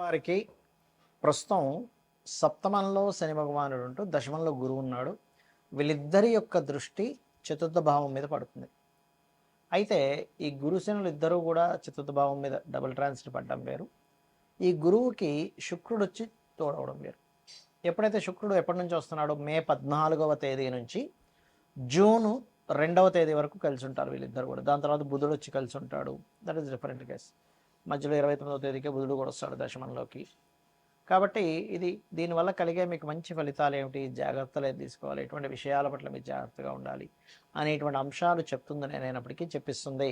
వారికి ప్రస్తుతం సప్తమంలో శని భగవానుడు ఉంటూ దశమంలో గురువు ఉన్నాడు. వీళ్ళిద్దరి యొక్క దృష్టి చతుర్థ భావం మీద పడుతుంది. అయితే ఈ గురు శనులు ఇద్దరూ కూడా చతుర్థ భావం మీద డబుల్ ట్రాన్సిట్ పడ్డం వేరు. ఈ గురువుకి శుక్రుడు వచ్చి తోడవడం వేరు. ఎప్పుడైతే శుక్రుడు ఎప్పటి నుంచి వస్తున్నాడో మే 14వ తేదీ నుంచి జూను 2వ తేదీ వరకు కలిసి ఉంటారు వీళ్ళిద్దరు కూడా. దాని తర్వాత బుధుడు వచ్చి కలిసి ఉంటాడు. That is different case. మధ్యలో 29వ తేదీకే బుధుడు కూడా వస్తాడు దశమంలోకి. కాబట్టి దీనివల్ల కలిగే మీకు మంచి ఫలితాలు ఏమిటి, జాగ్రత్తలు ఏం తీసుకోవాలి, ఎటువంటి విషయాల పట్ల మీరు జాగ్రత్తగా ఉండాలి అనేటువంటి అంశాలు చెప్తుంది. నేనైనప్పటికీ చెప్పిస్తుంది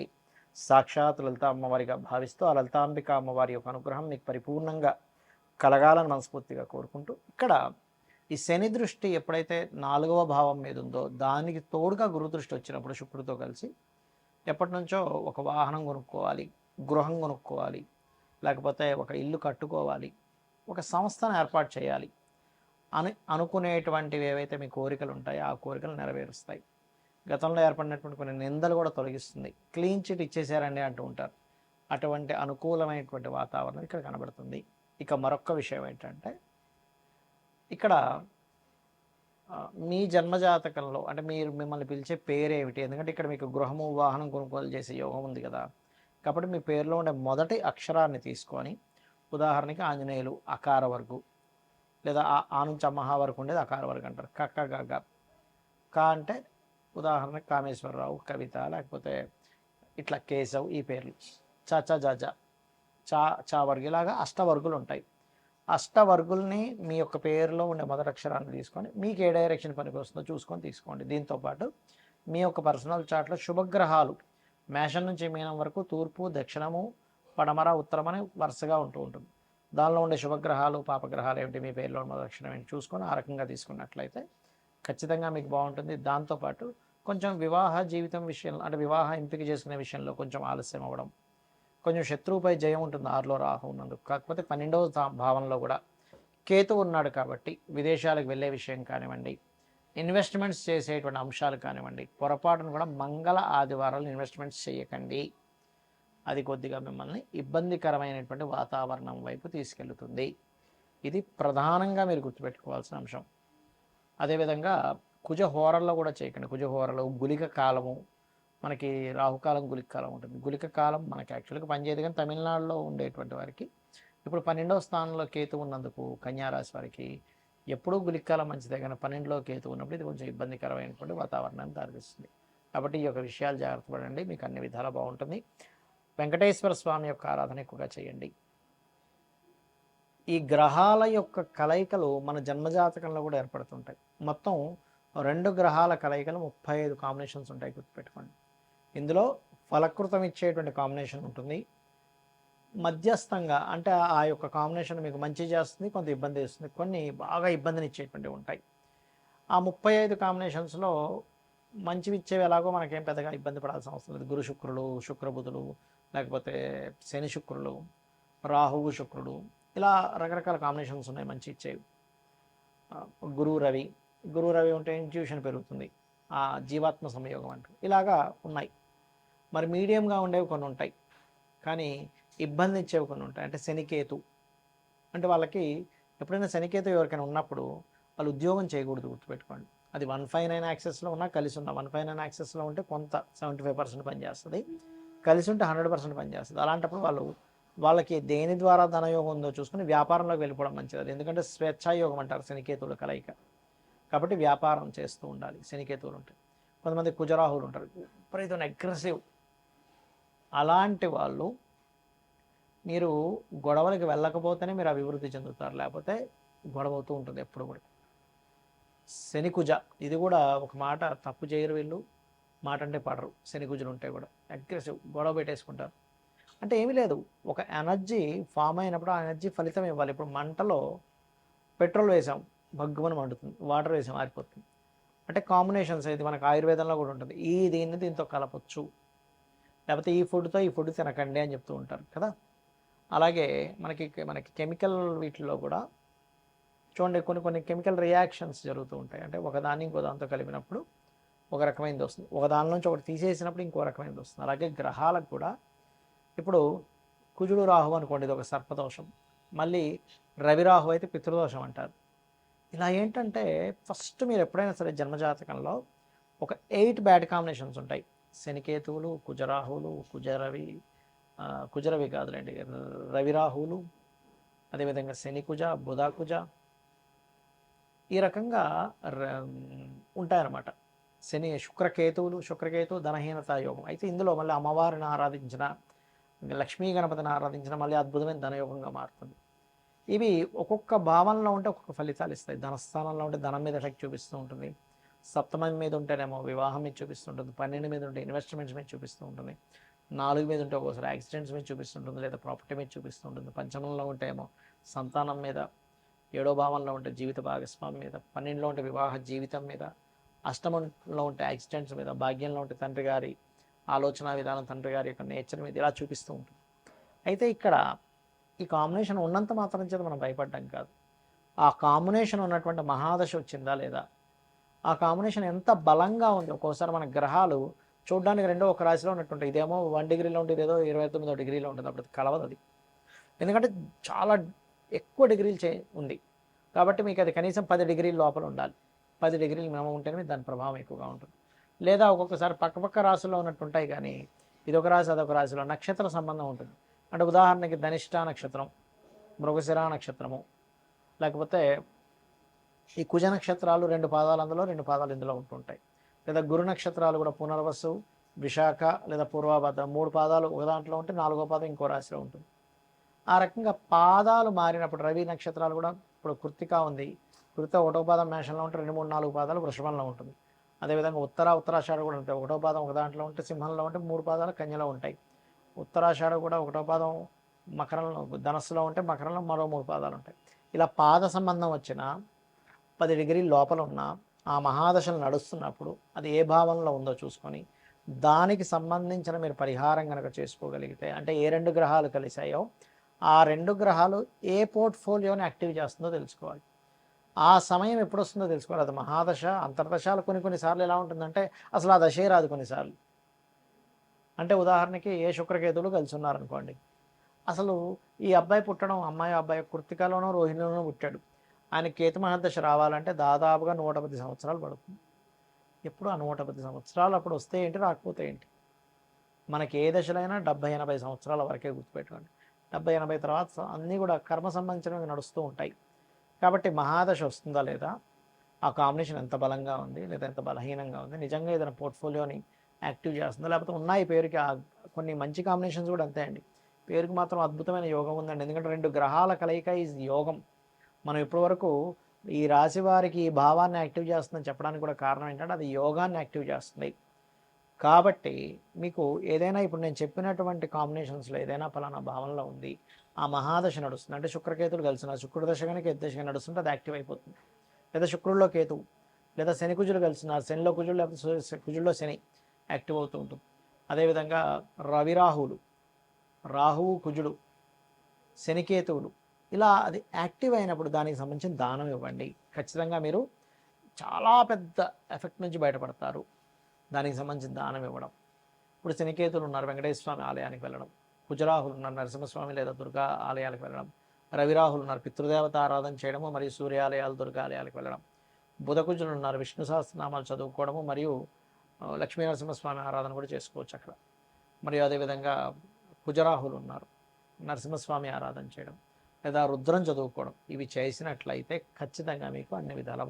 సాక్షాత్ లలిత అమ్మవారిగా భావిస్తూ ఆ లలితాంబిక అమ్మవారి యొక్క అనుగ్రహం మీకు పరిపూర్ణంగా కలగాలని మనస్ఫూర్తిగా కోరుకుంటూ, ఇక్కడ ఈ శని దృష్టి ఎప్పుడైతే 4వ భావం మీద ఉందో దానికి తోడుగా గురు దృష్టి వచ్చినప్పుడు శుక్రుడితో కలిసి ఎప్పటి నుంచో ఒక వాహనం కొనుక్కోవాలి, గృహం కొనుక్కోవాలి, లేకపోతే ఒక ఇల్లు కట్టుకోవాలి, ఒక సంస్థను ఏర్పాటు చేయాలి అనుకునేటువంటివి ఏవైతే మీ కోరికలు ఉంటాయో ఆ కోరికలు నెరవేరుస్తాయి. గతంలో ఏర్పడినటువంటి కొన్ని నిందలు కూడా తొలగిస్తుంది. క్లీన్ చిట్ ఇచ్చేసారండి అంటూ ఉంటారు. అటువంటి అనుకూలమైనటువంటి వాతావరణం ఇక్కడ కనబడుతుంది. ఇక మరొక విషయం ఏంటంటే, ఇక్కడ మీ జన్మజాతకంలో అంటే మిమ్మల్ని పిలిచే పేరేమిటి, ఎందుకంటే ఇక్కడ మీకు గృహము వాహనం కొనుగోలు చేసే యోగం ఉంది కదా. కాబట్టి మీ పేరులో ఉండే మొదటి అక్షరాన్ని తీసుకొని, ఉదాహరణకి ఆంజనేయులు అకార వర్గు, లేదా ఆ నుంచి అమ్మహ వరకు ఉండేది అకార వర్గు అంటారు. కక్క గగ్గ. కా అంటే ఉదాహరణకి కామేశ్వరరావు, కవిత, లేకపోతే ఇట్లా కేశవ్, ఈ పేర్లు. చ జ చా వర్గు, ఇలాగా అష్టవర్గులు ఉంటాయి. అష్టవర్గుల్ని మీ యొక్క పేరులో ఉండే మొదటి అక్షరాన్ని తీసుకొని మీకు ఏ డైరెక్షన్ పనికి వస్తుందో చూసుకొని తీసుకోండి. దీంతోపాటు మీ యొక్క పర్సనల్ చార్ట్లో శుభగ్రహాలు మేషం నుంచి మీనం వరకు తూర్పు, దక్షిణము, పడమర, ఉత్తరం అని వరుసగా ఉంటూ ఉంటుంది. దానిలో ఉండే శుభగ్రహాలు పాపగ్రహాలు ఏమిటి, మీ పేరులో మొదటి అక్షరం ఏంటి చూసుకొని ఆ రకంగా తీసుకున్నట్లయితే ఖచ్చితంగా మీకు బాగుంటుంది. దాంతోపాటు కొంచెం వివాహ జీవితం విషయంలో అంటే వివాహ ఎంపిక చేసుకునే విషయంలో కొంచెం ఆలస్యం అవ్వడం, కొంచెం శత్రువుపై జయం ఉంటుంది 6లో రాహు ఉన్నందుకు. కాకపోతే 12వ భావంలో కూడా కేతు ఉన్నాడు కాబట్టి విదేశాలకు వెళ్ళే విషయం కానివ్వండి, ఇన్వెస్ట్మెంట్స్ చేసేటువంటి అంశాలు కానివ్వండి, పొరపాటును కూడా మంగళ ఆదివారాలు ఇన్వెస్ట్మెంట్స్ చేయకండి. అది కొద్దిగా మిమ్మల్ని ఇబ్బందికరమైనటువంటి వాతావరణం వైపు తీసుకెళ్తుంది. ఇది ప్రధానంగా మీరు గుర్తుపెట్టుకోవాల్సిన అంశం. అదేవిధంగా కుజహోరల్లో కూడా చేయకండి. కుజహోరలు, గులిక కాలము, మనకి రాహుకాలం గులిక కాలం ఉంటుంది. గులిక కాలం మనకి యాక్చువల్గా పనిచేయదు, కానీ తమిళనాడులో ఉండేటువంటి వారికి ఇప్పుడు 12వ స్థానంలో కేతు ఉన్నందుకు కన్యారాశి వారికి ఎప్పుడూ గులిక కాలం మంచిదే, కానీ 12లో కేతు ఉన్నప్పుడు ఇది కొంచెం ఇబ్బందికరమైనటువంటి వాతావరణాన్ని దారితీస్తుంది. కాబట్టి ఈ యొక్క విషయాలు జాగ్రత్త పడండి, మీకు అన్ని విధాలా బాగుంటుంది. వెంకటేశ్వర స్వామి యొక్క ఆరాధన ఎక్కువగా చేయండి. ఈ గ్రహాల యొక్క కలయికలు మన జన్మజాతకంలో కూడా ఏర్పడుతుంటాయి. మొత్తం 2 గ్రహాల కలయికలు 35 కాంబినేషన్స్ ఉంటాయి, గుర్తుపెట్టుకోండి. ఇందులో ఫలకృతం ఇచ్చేటువంటి కాంబినేషన్ ఉంటుంది, మధ్యస్థంగా అంటే ఆ యొక్క కాంబినేషన్ మీకు మంచి చేస్తుంది, కొంత ఇబ్బంది ఇస్తుంది, కొన్ని బాగా ఇబ్బందిని ఇచ్చేటువంటివి ఉంటాయి. ఆ 35 కాంబినేషన్స్లో మంచివి ఇచ్చేవి ఎలాగో మనకేం పెద్దగా ఇబ్బంది పడాల్సిన అవసరం లేదు. గురు శుక్రులు, శుక్రబుధులు, లేకపోతే శని శుక్రులు, రాహువు శుక్రుడు, ఇలా రకరకాల కాంబినేషన్స్ ఉన్నాయి మంచి ఇచ్చేవి. గురువు రవి ఉంటే ఇంట్యూషన్ పెరుగుతుంది, ఆ జీవాత్మ సంయోగం అంటూ ఇలాగా ఉన్నాయి. మరి మీడియంగా ఉండేవి కొన్ని ఉంటాయి, కానీ ఇబ్బంది ఇచ్చేవి కొన్ని ఉంటాయి. అంటే శనికేతు అంటే వాళ్ళకి ఎప్పుడైనా శనికేతు ఎవరికైనా ఉన్నప్పుడు వాళ్ళు ఉద్యోగం చేయకూడదు, గుర్తుపెట్టుకోండి. అది 159 యాక్సెస్లో ఉన్నా, కలిసి ఉన్న 159 యాక్సెస్లో ఉంటే కొంత 75% పనిచేస్తుంది, కలిసి ఉంటే 100% పనిచేస్తుంది. అలాంటప్పుడు వాళ్ళకి దేని ద్వారా ధనయోగం ఉందో చూసుకుని వ్యాపారంలోకి వెళ్ళిపోవడం మంచిది. ఎందుకంటే స్వేచ్ఛాయోగం అంటారు శనికేతువుల కలయిక. కాబట్టి వ్యాపారం చేస్తూ ఉండాలి శనికేతువులు ఉంటాయి. కొంతమంది కుజరాహులు ఉంటారు, విపరీతమైన అగ్రెసివ్. అలాంటి వాళ్ళు మీరు గొడవలకి వెళ్ళకపోతేనే మీరు అభివృద్ధి చెందుతారు, లేకపోతే గొడవ అవుతూ ఉంటుంది ఎప్పుడు కూడా. శని కుజ ఇది కూడా ఒక మాట తప్పు చేయరు వీళ్ళు, మాట అంటే పడరు. శని కుజులు ఉంటే కూడా అగ్రెసివ్, గొడవ పెట్టేసుకుంటారు. అంటే ఏమీ లేదు, ఒక ఎనర్జీ ఫామ్ అయినప్పుడు ఆ ఎనర్జీ ఫలితం ఇవ్వాలి. ఇప్పుడు మంటలో పెట్రోల్ వేసాం, భగ్గుమని మండుతుంది, వాటర్ వేసాం ఆరిపోతుంది. అంటే కాంబినేషన్స్ అయితే మనకు ఆయుర్వేదంలో కూడా ఉంటుంది, దీన్ని దీంతో కలపచ్చు, లేకపోతే ఈ ఫుడ్ తినకండి అని చెప్తూ ఉంటారు కదా. అలాగే మనకి కెమికల్ వీటిలో కూడా చూడండి, కొన్ని కెమికల్ రియాక్షన్స్ జరుగుతూ ఉంటాయి. అంటే ఒకదాన్ని ఇంకో దాంతో కలిపినప్పుడు ఒక రకమైనది వస్తుంది, ఒక దాని నుంచి ఒకటి తీసేసినప్పుడు ఇంకో రకమైనది వస్తుంది. అలాగే గ్రహాలకు కూడా ఇప్పుడు కుజుడు రాహు అనుకోండి, ఇది ఒక సర్పదోషం. మళ్ళీ రవిరాహు అయితే పితృదోషం అంటారు. ఇలా ఏంటంటే ఫస్ట్ మీరు ఎప్పుడైనా సరే జన్మజాతకంలో ఒక 8 బ్యాడ్ కాంబినేషన్స్ ఉంటాయి. శనికేతువులు, కుజరాహువులు, కుజరవి కాదులేండి, రవిరాహువులు, అదేవిధంగా శని కుజ, బుధ కుజ, ఈ రకంగా ఉంటాయన్నమాట. శుక్రకేతువు ధనహీనత యోగం. అయితే ఇందులో మళ్ళీ అమ్మవారిని ఆరాధించిన, లక్ష్మీ గణపతిని ఆరాధించిన మళ్ళీ అద్భుతమైన ధనయోగంగా మారుతుంది. ఇవి ఒక్కొక్క భావనలో ఉంటే ఒక్కొక్క ఫలితాలు ఇస్తాయి. ధనస్థానంలో ఉంటే ధనం మీద ఎఫెక్ట్ చూపిస్తూ ఉంటుంది, సప్తమం మీద ఉంటేనేమో వివాహం మీద చూపిస్తుంటుంది, 12 మీద ఉంటే ఇన్వెస్ట్మెంట్స్ మీద చూపిస్తూ ఉంటుంది, 4 మీద ఉంటే ఒక్కోసారి యాక్సిడెంట్స్ మీద చూపిస్తుంటుంది, లేదా ప్రాపర్టీ మీద చూపిస్తుంటుంది, పంచమంలో ఉంటే ఏమో సంతానం మీద, 7వ భావంలో ఉంటే జీవిత భాగస్వామి మీద, 12లో ఉంటే వివాహ జీవితం మీద, అష్టమంలో ఉంటే యాక్సిడెంట్స్ మీద, భాగ్యంలో ఉంటే తండ్రి గారి ఆలోచన విధానం, తండ్రి గారి యొక్క నేచర్ మీద ఇలా చూపిస్తూ ఉంటుంది. అయితే ఇక్కడ ఈ కాంబినేషన్ ఉన్నంత మాత్రం చేత మనం భయపడ్డం కాదు, ఆ కాంబినేషన్ ఉన్నటువంటి మహాదశ వచ్చిందా లేదా, ఆ కాంబినేషన్ ఎంత బలంగా ఉంది. ఒక్కోసారి మన గ్రహాలు చూడడానికి రెండో ఒక రాశిలో ఉన్నట్టుంటాయి. ఇదేమో 1 డిగ్రీలో ఉంటుంది, ఏదో 29 డిగ్రీలో ఉంటుంది, అప్పుడు కలవదు అది. ఎందుకంటే చాలా ఎక్కువ డిగ్రీలు ఉంది కాబట్టి మీకు అది కనీసం 10 డిగ్రీల లోపల ఉండాలి. 10 డిగ్రీలు మినిమం ఉంటేనే దాని ప్రభావం ఎక్కువగా ఉంటుంది. లేదా ఒక్కొక్కసారి పక్కపక్క రాశుల్లో ఉన్నట్టు ఉంటాయి, కానీ ఇదొక రాశి అదొక రాశిలో నక్షత్ర సంబంధం ఉంటుంది. అంటే ఉదాహరణకి ధనిష్ట నక్షత్రం, మృగశిర నక్షత్రము, లేకపోతే ఈ కుజ నక్షత్రాలు 2 పాదాలు అందులో 2 పాదాలు ఇందులో ఉంటుంటాయి. లేదా గురు నక్షత్రాలు కూడా పునర్వసు, విశాఖ లేదా పూర్వభద్ర 3 పాదాలు ఒక దాంట్లో ఉంటే 4వ పాదం ఇంకో రాశిలో ఉంటుంది. ఆ రకంగా పాదాలు మారినప్పుడు రవి నక్షత్రాలు కూడా, ఇప్పుడు కృత్తిక ఉంది, కృతిక 1వ పాదం మేషంలో ఉంటే 2, 3, 4 పాదాలు వృషభంలో ఉంటుంది. అదేవిధంగా ఉత్తరాషాఢ కూడా ఉంటాయి, 1వ పాదం ఒక దాంట్లో ఉంటే సింహంలో ఉంటే 3 పాదాలు కన్యలో ఉంటాయి. ఉత్తరాషాఢ కూడా 1వ పాదం మకరంలో, ధనస్సులో ఉంటే మకరంలో మరో 3 పాదాలు ఉంటాయి. ఇలా పాద సంబంధం వచ్చిన 10 డిగ్రీల లోపల ఉన్న ఆ మహాదశలు నడుస్తున్నప్పుడు అది ఏ భావంలో ఉందో చూసుకొని దానికి సంబంధించిన మీరు పరిహారం కనుక చేసుకోగలిగితే, అంటే ఏ 2 గ్రహాలు కలిసాయో ఆ 2 గ్రహాలు ఏ పోర్ట్ఫోలియోని యాక్టివ్ చేస్తుందో తెలుసుకోవాలి. ఆ సమయం ఎప్పుడు వస్తుందో తెలుసుకోవాలి. అది మహాదశ, అంతర్దశాలు కొన్నిసార్లు ఎలా ఉంటుందంటే అసలు ఆ దశే రాదు కొన్నిసార్లు. అంటే ఉదాహరణకి ఏ శుక్రకేతువులు కలిసి ఉన్నారనుకోండి, అసలు ఈ అబ్బాయి పుట్టడం, అబ్బాయి కృత్తికలోనో రోహిణిలోనో పుట్టాడు, ఆయన కేతు మహాదశ రావాలంటే దాదాపుగా 110 సంవత్సరాలు పడుతుంది. ఎప్పుడు ఆ 110 సంవత్సరాలు అప్పుడు వస్తే ఏంటి, రాకపోతే ఏంటి. మనకి ఏ దశలైనా 70-80 సంవత్సరాల వరకే గుర్తుపెట్టుకోండి. 70-80 తర్వాత అన్నీ కూడా కర్మ సంబంధించినవి నడుస్తూ ఉంటాయి. కాబట్టి మహాదశ వస్తుందా లేదా, ఆ కాంబినేషన్ ఎంత బలంగా ఉంది లేదా ఎంత బలహీనంగా ఉంది, నిజంగా ఏదైనా పోర్ట్ఫోలియోని యాక్టివ్ చేస్తుందా, లేకపోతే ఉన్నాయి పేరుకి కొన్ని మంచి కాంబినేషన్స్ కూడా అంతే అండి. పేరుకి మాత్రం అద్భుతమైన యోగం ఉందండి. ఎందుకంటే 2 గ్రహాల కలయిక ఈజ్ యోగం. మనం ఇప్పటివరకు ఈ రాశి వారికి ఈ భావాన్ని యాక్టివ్ చేస్తుందని చెప్పడానికి కూడా కారణం ఏంటంటే అది యోగాన్ని యాక్టివ్ చేస్తుంది. కాబట్టి మీకు ఏదైనా ఇప్పుడు నేను చెప్పినటువంటి కాంబినేషన్స్లో ఏదైనా ఫలానా భావనలో ఉంది, ఆ మహాదశ నడుస్తుంది, అంటే శుక్రకేతులు కలిసిన శుక్రుడు దశ కానీ కేతు దశ నడుస్తుంటే అది యాక్టివ్ అయిపోతుంది. లేదా శుక్రుల్లో కేతువు, లేదా శని కుజులు కలిసినారు, శనిలో కుజులు లేకపోతే కుజుల్లో శని యాక్టివ్ అవుతూ ఉంటుంది. అదేవిధంగా రాహువు కుజుడు, శనికేతువులు, ఇలా అది యాక్టివ్ అయినప్పుడు దానికి సంబంధించిన దానం ఇవ్వండి. ఖచ్చితంగా మీరు చాలా పెద్ద ఎఫెక్ట్ నుంచి బయటపడతారు. దానికి సంబంధించిన దానం ఇవ్వడం. ఇప్పుడు శనికేతులు ఉన్నారు, వెంకటేశ్వర స్వామి ఆలయానికి వెళ్ళడం, కుజరాహులు ఉన్నారు, నరసింహస్వామి లేదా దుర్గా ఆలయాలకు వెళ్ళడం, రవిరాహులు ఉన్నారు, పితృదేవత ఆరాధన చేయడము మరియు సూర్యాలయాలు, దుర్గా ఆలయాలకు వెళ్ళడం, బుధకుజులు ఉన్నారు, విష్ణు సహస్రనామాలు చదువుకోవడము మరియు లక్ష్మీ నరసింహస్వామి ఆరాధన కూడా చేసుకోవచ్చు అక్కడ. మరియు అదేవిధంగా కుజరాహులు ఉన్నారు, నరసింహస్వామి ఆరాధన చేయడం లేదా రుద్రం చదువుకోవడం, ఇవి చేసినట్లయితే ఖచ్చితంగా మీకు అన్ని విధాల